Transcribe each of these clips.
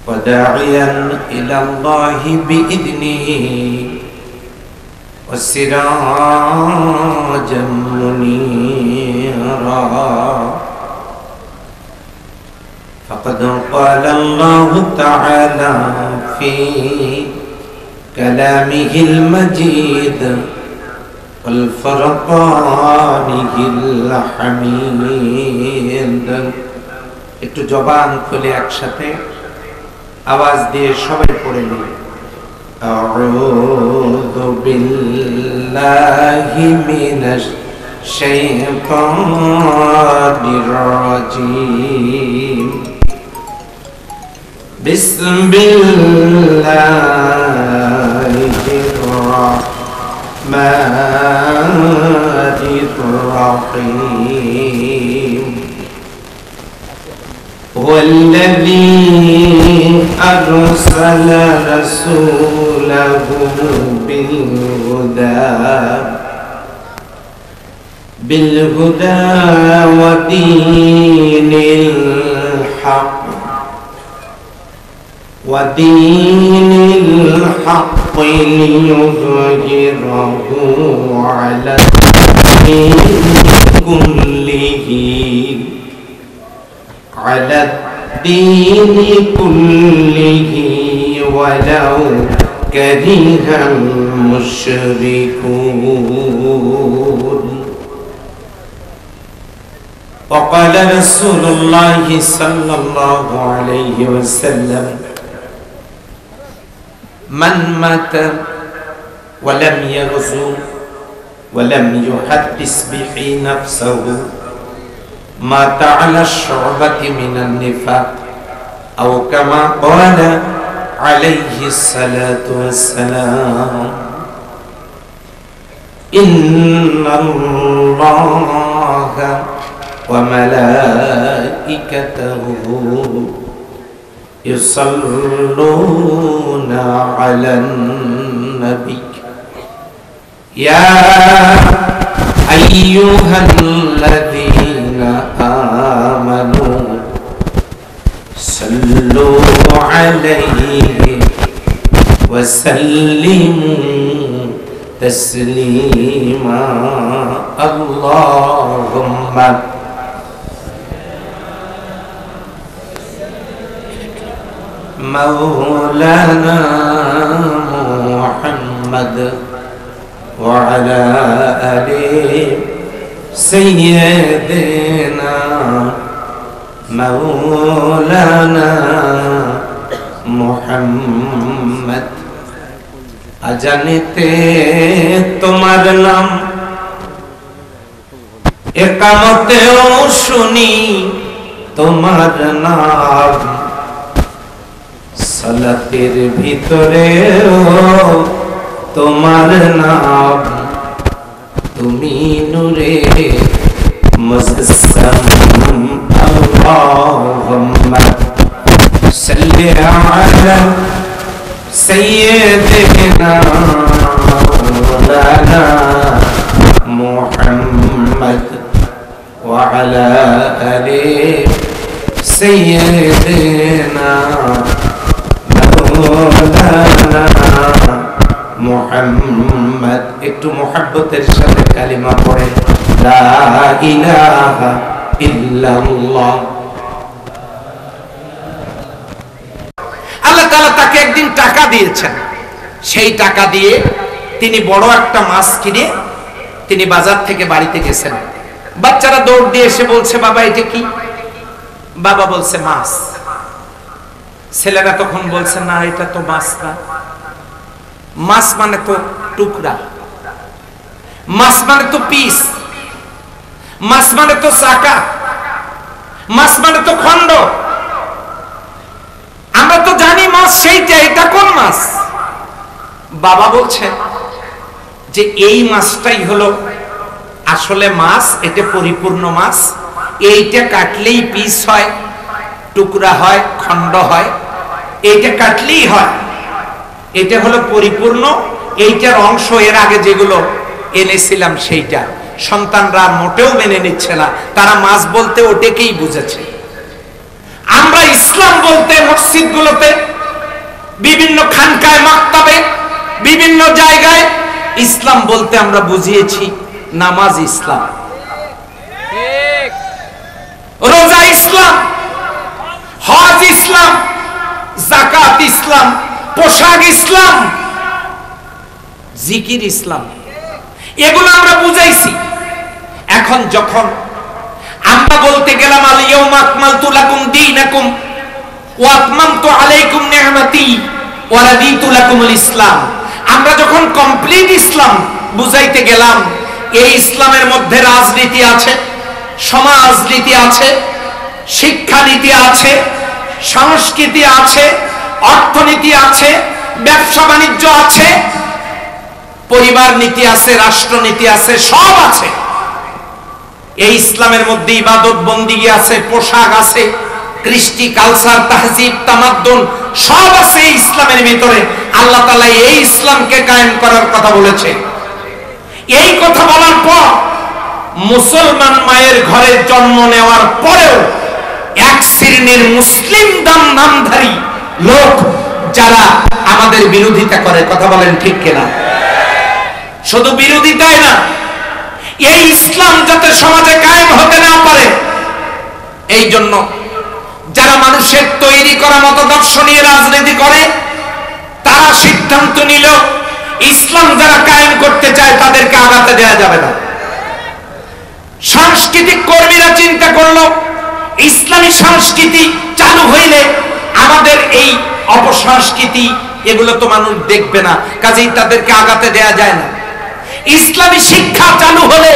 وداعيا إلى الله بإذنه وسراجا منيرا فقد قال الله تعالى في كلامه المجيد والفرقانه الحميد একটু জবান খুলে একসাথে আওয়াজ দিয়ে সবাই পড়ে নিন আউযু বিল্লাহি মিনাশ শাইতানির রাজীম বিসমিল্লাহির রাহমানির রাহিম هو الذي أرسل رسوله بالهدى ودين الحق ليظهره على الدين كله ولو كره المشركون وقال رسول الله صلى الله عليه وسلم من مات ولم يغزو ولم يحدث به نفسه مات على الشعبة من النفاق أو كما قال عليه الصلاة والسلام إن الله وملائكته يصلون على النبي يا أيها الذين آمنوا صلوا عليه وسلموا تسليما اللهم مولانا محمد وعلى آله سيدنا مولانا محمد अजानते তোমার নাম একামতেও শুনি তোমার নাম সালাতের ভিতরেও তোমার নাম তুমি নূরে মুজাসসাম আল্লাহুম্মা সাল্লি আলা سيدنا مولانا محمد وعلى آل سيدنا مولانا محمد একটু মুহাব্বতের সাথে কালিমা পড়ে লা ইলাহা ইল্লাল্লাহ আল্লাহ তাআলা তাকে একদিন টাকা দিয়েছেন সেই টাকা দিয়ে তিনি বড় একটা মাছ কিনে তিনি বাজার থেকে বাড়িতে গেছেন বাচ্চারা দৌড় দিয়ে এসে বলছে বাবা এটা কি বাবা বলছে মাছ ছেলেরা তখন বলছে না এটা তো মাছ না মাছ মানে তো টুকরা মাছ মানে তো পিস মাছ মানে তো চাকা মাছ মানে তো খন্ড আমরা তো জানি মাছ সেইটা এটা কোন মাছ বাবা বলছে যে এই মাছটাই হলো আসলে মাছ এটা পরিপূর্ণ মাছ এইটা কাটলেই পিস হয় টুকরা হয় খন্ড হয় এইটা কাটলেই হয় এটা হলো পরিপূর্ণ এইটার অংশ এর আগে যেগুলো এনেছিলাম সেইটা সন্তানরা মোটেও মেনে নিচ্ছে না তারা মাছ বলতে ওটাকেই বুঝেছে আমরা ইসলাম বলতে মসজিদগুলোতে, বিভিন্ন খানকায়, মাকতাবে, বিভিন্ন জায়গায় ইসলাম বলতে আমরা বুঝিয়েছি নামাজ ইসলাম, রোজা ইসলাম, হজ ইসলাম, যাকাত ইসলাম, পোশাক ইসলাম, জিকির ইসলাম, এগুলো আমরা বুঝাইছি। এখন যখন আমরা বলতে গেলাম আল ইয়াউমা আকমালতু লাকুম দীনাকুম ওয়া আতমামতু আলাইকুম নি'মাতি ওয়া রাদিতু লাকুমুল ইসলাম, আমরা যখন কমপ্লিট ইসলাম বুঝাইতে গেলাম, এই ইসলামের মধ্যে রাজনীতি আছে, সমাজনীতি আছে, শিক্ষানীতি আছে, সংস্কৃতি আছে, অর্থনীতি আছে, ব্যবসা বাণিজ্য আছে, পরিবার নীতি আছে, রাষ্ট্রনীতি আছে, সব আছে। এই ইসলামের মধ্যে ইবাদত বন্দিগি আছে, পোশাক আছে, কৃষ্টি, কালচার, তাহজিব, তামাদ্দুন সব আছে এই ইসলামের ভিতরে। আল্লাহ তাআলা এই ইসলামকে কায়েম করার কথা বলেছে। এই কথা বলার পর মুসলমান মায়ের ঘরে জন্ম নেওয়ার পরেও এক শ্রেণীর মুসলিম নামধারী লোক যারা আমাদের বিরোধিতা করে, কথা বলেন ঠিক কিনা? শুধু বিরোধিতাই না, এই ইসলাম যাতে সমাজে কায়েম হতে না পারে এই জন্য যারা মানুষের তৈরি করা মতদর্শ নিয়ে রাজনীতি করে, তারা সিদ্ধান্ত নিল ইসলাম যারা কায়েম করতে চায় তাদেরকে আগাতে দেওয়া যাবে না। সাংস্কৃতিক কর্মীরা চিন্তা করলো ইসলামী সংস্কৃতি চালু হইলে আমাদের এই অপসংস্কৃতি এগুলো তো মানুষ দেখবে না, কাজেই তাদেরকে আগাতে দেয়া যায় না। ইসলামী শিক্ষা চালু হলে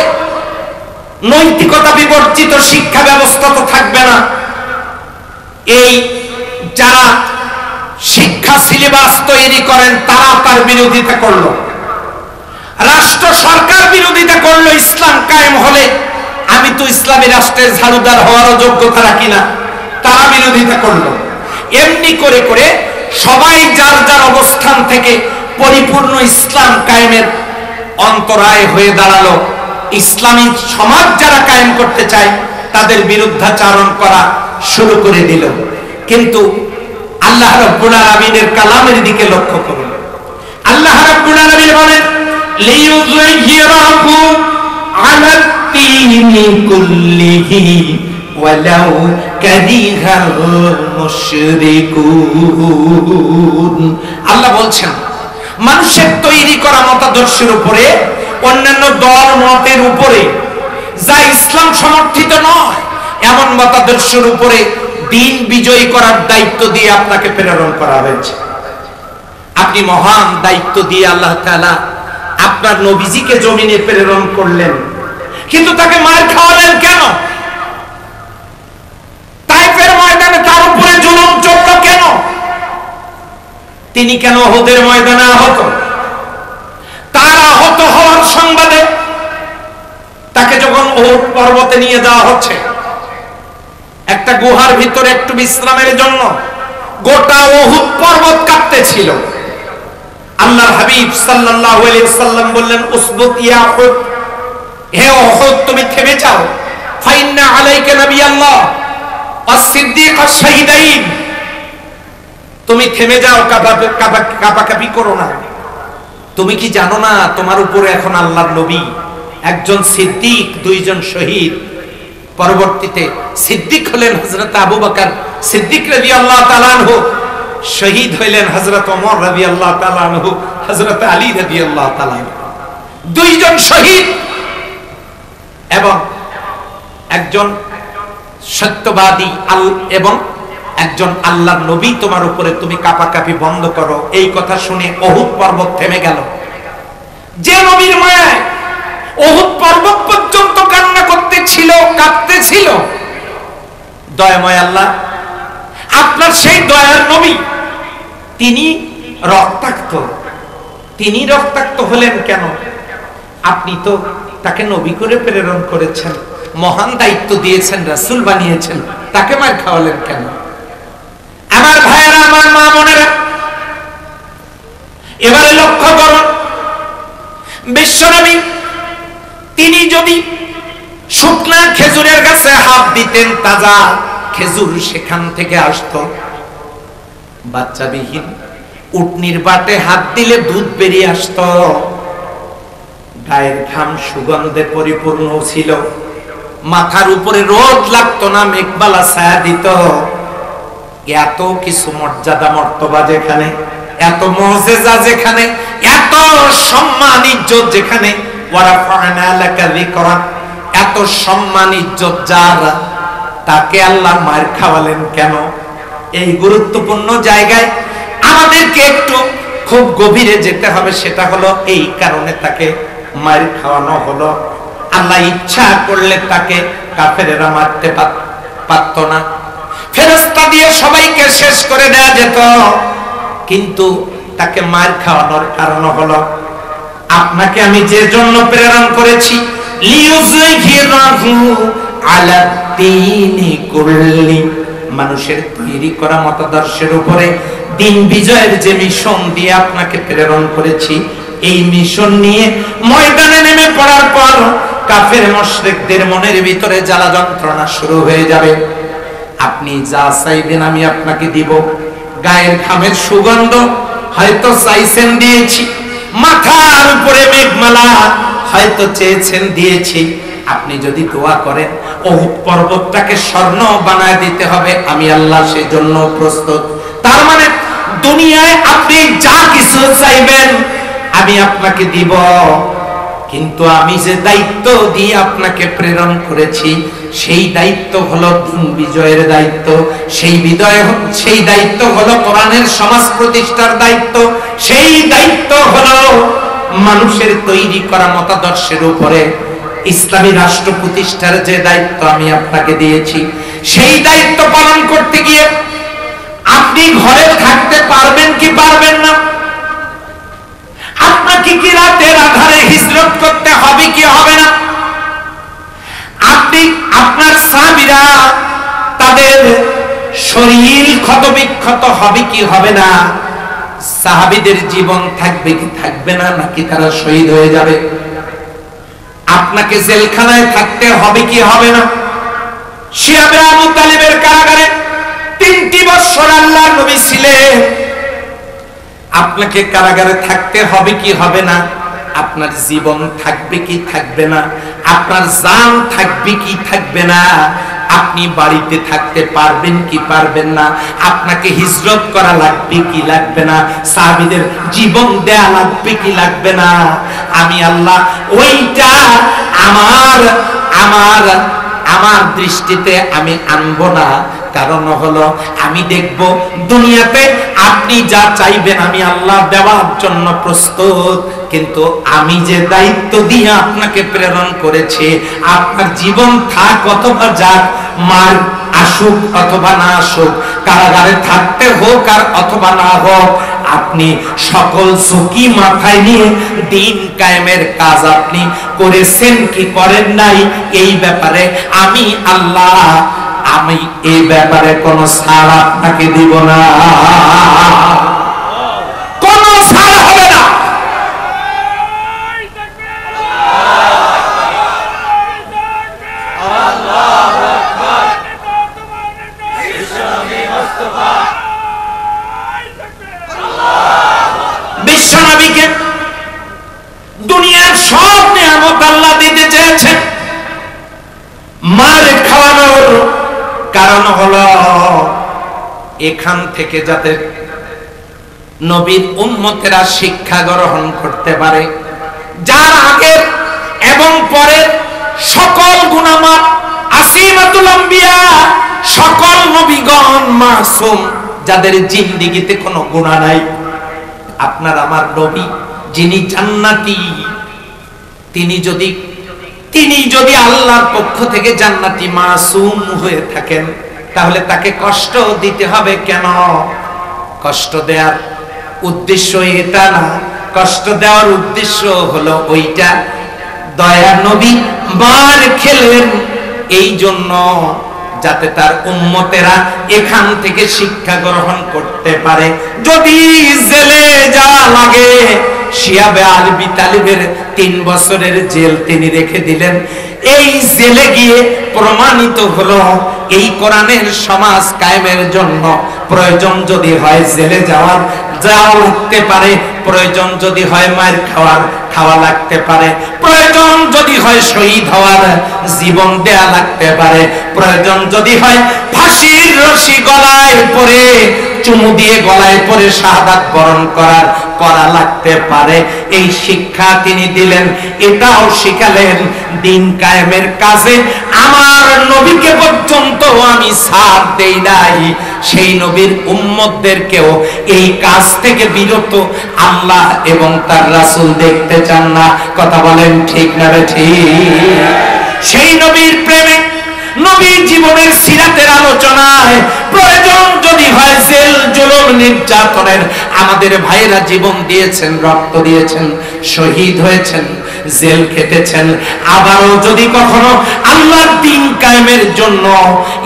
নৈতিকতা বিবর্জিত শিক্ষা ব্যবস্থা তো থাকবে না। এই যারা শিক্ষা সিলেবাস তৈরি করেন তারা তার বিরোধিতা করলো, রাষ্ট্র সরকার বিরোধিতা করলো। ইসলাম কায়েম হলে আমি তো ইসলামী রাষ্ট্রের ঝাড়ুদার হওয়ারও যোগ্যতা রাখি না, তারা বিরোধিতা করলো। এমনি করে করে সবাই যার যার অবস্থান থেকে পরিপূর্ণ ইসলাম কায়েমের অন্তরায় হয়ে দাঁড়ালো। ইসলামী সমাজ যারা কায়েম করতে চায় তাদের বিরুদ্ধাচারণ করা শুরু করে দিল। কিন্তু আল্লাহ রাব্বুল আলামিনের কালামের দিকে লক্ষ্য করুন। আল্লাহ রাব্বুল আলামিন বলেন লিইউযায়্যিরাহু আলা দ্দীনি কুল্লিহি ওয়ালাউ কারিহাল মুশরিকুন। আল্লাহ বলছেন মানুষের তৈরি করা মতাদর্শের উপরে, অন্যান্য দল মতের উপরে, যা ইসলাম সমর্থিত নয় এমন মতাদর্শের উপরে দিন বিজয়ী করার দায়িত্ব দিয়ে আপনাকে প্রেরণ করা হয়েছে। আপনি মহান দায়িত্ব দিয়ে আল্লাহ তাআলা আপনার নবীজিকে জমিনে প্রেরণ করলেন, কিন্তু তাকে মার খাওয়ালেন কেন? তাইফের ময়দানে তার উপরে জুলুম চলল কেন? তিনি কেন উহুদের ময়দানে আহত? তার আহত হওয়ার সংবাদে তাকে যখন উহুদ পর্বতে নিয়ে যাওয়া হচ্ছে, একটা গুহার ভিতরে একটু বিশ্রামের জন্য, গোটা উহুদ পর্বত কাঁপতেছিল। আল্লাহর হাবিব সাল্লাল্লাহু আলাইহি সাল্লাম বললেন উসবুত ইয়া উহুদ, হে উহুদ তুমি থেমে যাও। ফাইন্না আলাইকা নাবিয়াল্লাহ ওয়াস-সিদ্দীক ওয়াশ-শাহিদাইন, তুমি থেমে যাও, কাঁপাকাঁপি করো না। তুমি কি জানো না তোমার উপরে এখন আল্লাহর নবী, একজন সিদ্দিক, দুইজন শহীদ। পরবর্তীতে সিদ্দিক হলেন হযরত আবু বকর সিদ্দিক রাদিয়াল্লাহু তাআলা আনহু, শহীদ হইলেন হযরত ওমর রাদিয়াল্লাহু তাআলা আনহু, হযরত আলী রাদিয়াল্লাহু তাআলা আনহু। দুইজন শহীদ এবং একজন সত্যবাদী এবং একজন আল্লাহর নবী তোমার উপরে, তুমি কাঁপাকাঁপি বন্ধ করো। এই কথা শুনে উহুদ পর্বত থেমে গেল। যে নবীর মায়ায় উহুদ পর্বত পর্যন্ত কান্না করতেছিল, কাঁদতেছিল, দয়াময় আল্লাহ আপনার সেই দয়ার নবী তিনি রক্তাক্ত। তিনি রক্তাক্ত হলেন কেন? আপনি তো তাকে নবী করে প্রেরণ করেছেন, মহান দায়িত্ব দিয়েছেন, রাসূল বানিয়েছেন, তাকে মার খাওয়ালেন কেন? আমার ভাইয়েরা, আমার মা বোনেরা, এবারে লক্ষ্য করুন, বিশ্বনবী তিনি যদি শুকনা খেজুরের গাছে হাত দিতেন, তাজা খেজুর সেখান থেকে আসতো। বাচ্চাবিহীন উটনির বাটে হাত দিলে দুধ বেরিয়ে আসতো। গায়ের ঘাম সুগন্ধে পরিপূর্ণ ছিল। মাথার উপরে রোদ লাগতো না, মেঘবালা ছায়া দিত। এত কিছু মর্যাদা মর্তবা যেখানে, এত মুজিজা যেখানে, এত সম্মান ইজ্জত যেখানে, ওয়ারাফা'না লাকা যিকরা, এত সম্মান ইজ্জত যার, তাকে আল্লাহ মার খাওয়ালেন কেন? এই গুরুত্বপূর্ণ জায়গায় আমাদেরকে একটু খুব গভীরে যেতে হবে। সেটা হলো এই কারণে তাকে মার খাওয়ানো হলো। আল্লাহ ইচ্ছা করলে তাকে কাফেরেরা মারতে পারত না, ফেরেশতা দিয়ে সবাইকে শেষ করে দেয়া যেত, কিন্তু তাকে মার খাওয়ানোর কারণ হলো আপনাকে আমি যে জন্য প্রেরণ করেছি, লিইউযহিরাহু আলা দ্বীনি কুল্লি, মানুষের তৈরি করা মতাদর্শের উপরে দিন বিজয়ের যে মিশন দিয়ে আপনাকে প্রেরণ করেছি, এই মিশন নিয়ে ময়দানে নেমে পড়ার পর কাফের মুশরিকদের মনের ভিতরে জ্বালা যন্ত্রণা শুরু হয়ে যাবে। আপনি যা চাইবেন আমি আপনাকে দিব। গায়ের ঘামের সুগন্ধ হয়তো চাইছেন, দিয়েছি। মাথার উপরে মেঘমালা হয়তো চেয়েছেন, দিয়েছি। আপনি যদি দোয়া করেন উহুদ পর্বতটাকে স্বর্ণ বানায় দিতে হবে, আমি আল্লাহ সেই জন্য প্রস্তুত। তার মানে দুনিয়ায় আপনি যা কিছু চাইবেন আমি আপনাকে দিব, কিন্তু আমি যে দায়িত্ব দিয়ে আপনাকে প্রেরণ করেছি সেই দায়িত্ব হলো দিন বিজয়ের দায়িত্ব। সেই দায়িত্ব হলো কোরআনের সমাজ প্রতিষ্ঠার দায়িত্ব। সেই দায়িত্ব হলো মানুষের তৈরি করা মতাদর্শের উপরে ইসলামী রাষ্ট্র প্রতিষ্ঠার যে দায়িত্ব আমি আপনাকে দিয়েছি, সেই দায়িত্ব পালন করতে গিয়ে আপনি ঘরে থাকতে পারবেন কি পারবেন না? আপনাকে কি রাতের আধারে হিজরত করতে হবে কি হবে না? আপনি আপনার সাহাবীরা তাদের শরীর ক্ষতবিক্ষত হবে কি হবে না? সাহাবীদের জীবন থাকবে কি থাকবে না, নাকি তারা শহীদ হয়ে যাবে? আপনাকে জেলখানায় থাকতে হবে কি হবে না? শিয়াবে আবু তালিবের কারাগারে 3টি বছর আল্লাহর নবী ছিলেন। আপনাকে কারাগারে থাকতে হবে কি হবে না? আপনার জীবন থাকবে কি থাকবে না? আপনার জান থাকবে কি থাকবে না? আপনি বাড়িতে থাকতে পারবেন কি পারবেন না? আপনাকে হিজরত করা লাগবে কি লাগবে না? সাহাবীদের জীবন দেয়া লাগবে কি লাগবে না? আমি আল্লাহ ওইটা আমার দৃষ্টিতে আমি আনবো না। কারণ হলো আমি দেখব দুনিয়াতে আপনি যা চাইবেন আমি আল্লাহ দেওয়ার জন্য প্রস্তুত, কিন্তু আমি যে দায়িত্ব দিয়ে আপনাকে প্রেরণ করেছি, আপনার জীবন থাক অথবা যাক, মার আসুক অথবা না আসুক, কারাগারে থাকতে হোক আর অথবা না হোক, আপনি সকল ঝুঁকি মাথায় নিয়ে দিন কায়েমের কাজ আপনি করেছেন কি করেন নাই, এই ব্যাপারে আমি আল্লাহ এই ব্যাপারে কোন ছাড় আপনাকে দিব না, কোন ছাড় হবে না। বিশ্বনবীকে দুনিয়ার সব নিয়ামত আল্লাহ দিতে চেয়েছেন, মার খাওয়ানোর কারণ হলো এখান থেকে যাতে নবীর উম্মতেরা শিক্ষা গ্রহণ করতে পারে। যার আগের এবং পরের সকল গুনাহমাফ, আসিমাতুল আম্বিয়া, সকল নবীগণ মাসুম, যাদের জিন্দেগিতে কোনো গুনাহ নাই। আপনার আমার নবী যিনি জান্নাতি, তিনি যদি আল্লাহর পক্ষ থেকে জান্নাতি মাসুম হয়ে থাকেন, তাহলে তাকে কষ্ট দিতে হবে কেন? কষ্ট দেওয়ার উদ্দেশ্য এটা না, কষ্ট দেওয়ার উদ্দেশ্য হলো ওইটা, দয়া নবী মার খেলেন এই জন্য যাতে তার উম্মতেরা এখান থেকে শিক্ষা গ্রহণ করতে পারে। যদি জেলে যা লাগে, শিয়াবে আবি তালিবের 3 বছরের জেল তিনি রেখে দিলেন। এই জেলে গিয়ে প্রমাণিত হলো এই কোরআনের সমাজ কায়েমের জন্য প্রয়োজন যদি হয় জেলে যাওয়া লাগতে পারে, প্রয়োজন যদি হয় মার খাওয়া লাগতে পারে, প্রয়োজন যদি হয় শহীদ হওয়ার জীবন দেয়া লাগতে পারে, প্রয়োজন যদি হয় ফাঁসির রশি গলায় পরে চুমু দিয়ে গলায় পরে শাহাদাত বরণ করা লাগতে পারে। এই শিক্ষা তিনি দিলেন, এটাও শিখালেন দিন কায়েমের কাজে আমার নবীকে পর্যন্ত আমি ছাড় দেই নাই। সেই নবীর উম্মতদেরকেও এই কাজ থেকে বিরত আল্লাহ এবং তার রাসূল দেখতে চান না। কথা বলেন ঠিক না ঠিক? সেই নবীর প্রেমে, নবীর জীবনের সিরাতের আলোচনায় প্রয়োজন যদি হয় জেল জুলুম নির্যাতনের, আমাদের ভাইরা জীবন দিয়েছেন, রক্ত দিয়েছেন, শহীদ হয়েছেন, জেল খেটেছেন, আবারও যদি কখনো আল্লাহর দ্বীন কায়েমের জন্য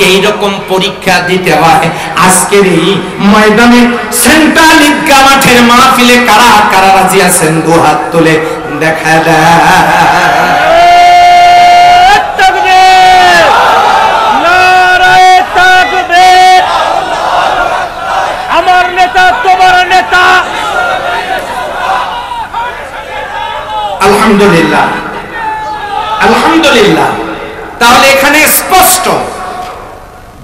এই রকম পরীক্ষা দিতে হয়, আজকের এই ময়দানে সেন্ট্রাল ঈদগাহ মাঠের মাহফিলে কারা কারা রাজি আছেন দুহাত তুলে দেখা যায়। আলহামদুলিল্লাহ, আলহামদুলিল্লাহ। তাহলে এখানে স্পষ্ট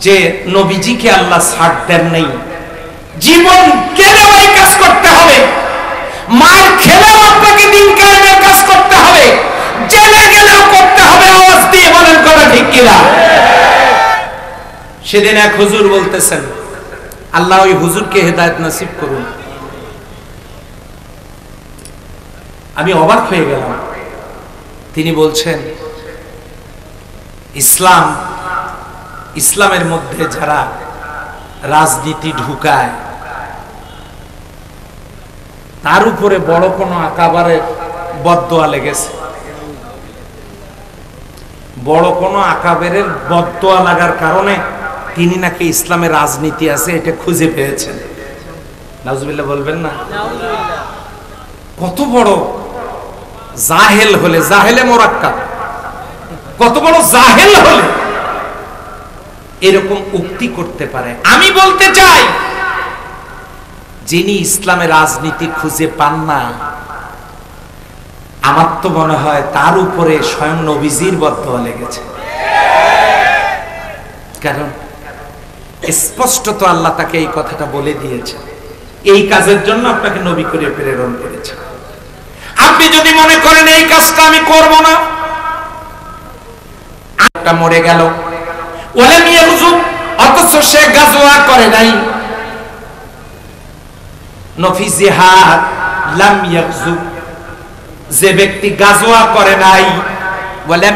যে নবীজিকে আল্লাহ ছাড় দেন নাই। জীবন গেলেও এই কাজ করতে হবে, মার খেলেও আপনাকে দিন কায়েমের কাজ করতে হবে, জেলে গেলেও করতে হবে। আওয়াজ দিয়ে বলেন কথা ঠিক কিনা? সেদিন এক হুজুর বলতেছেন, আল্লাহ ওই হুজুরকে হেদায়েত নসিব করুন। আমি অবাক হয়ে গেলাম। তিনি বলছেন ইসলামের মধ্যে যারা রাজনীতি ঢুকায় তার উপরে বড় কোনো আকাবারের বদদোয়া লেগেছে, বড় কোনো আকাবেরের বদদোয়া লাগার কারণে তিনি নাকি ইসলামের রাজনীতি আছে এটা খুঁজে পেয়েছেন। নাউজুবিল্লাহ বলবেন না? কত বড় জাহেল হলে, জাহেলে মোরাক্কাব, কত বড় জাহেল হলে এরকম উক্তি করতে পারে। আমি বলতে চাই, যিনি ইসলামের রাজনীতি খুঁজে পান না, আমার তো মনে হয় তার উপরে স্বয়ং নবীজির বদদোয়া লেগেছে। কারণ স্পষ্টত আল্লাহ তাকে এই কথাটা বলে দিয়েছে, এই কাজের জন্য আপনাকে নবী করে প্রেরণ করেছে। আপনি যদি মনে করেন এই কাজটা আমি করব না, একটা মরে গেল, ওয়ালাম ইয়াগজু, অথচ সে গাজওয়া করে নাই। নফি জিহাদ লাম ইয়াগজু, যে ব্যক্তি গাজওয়া করে নাই, ওয়ালাম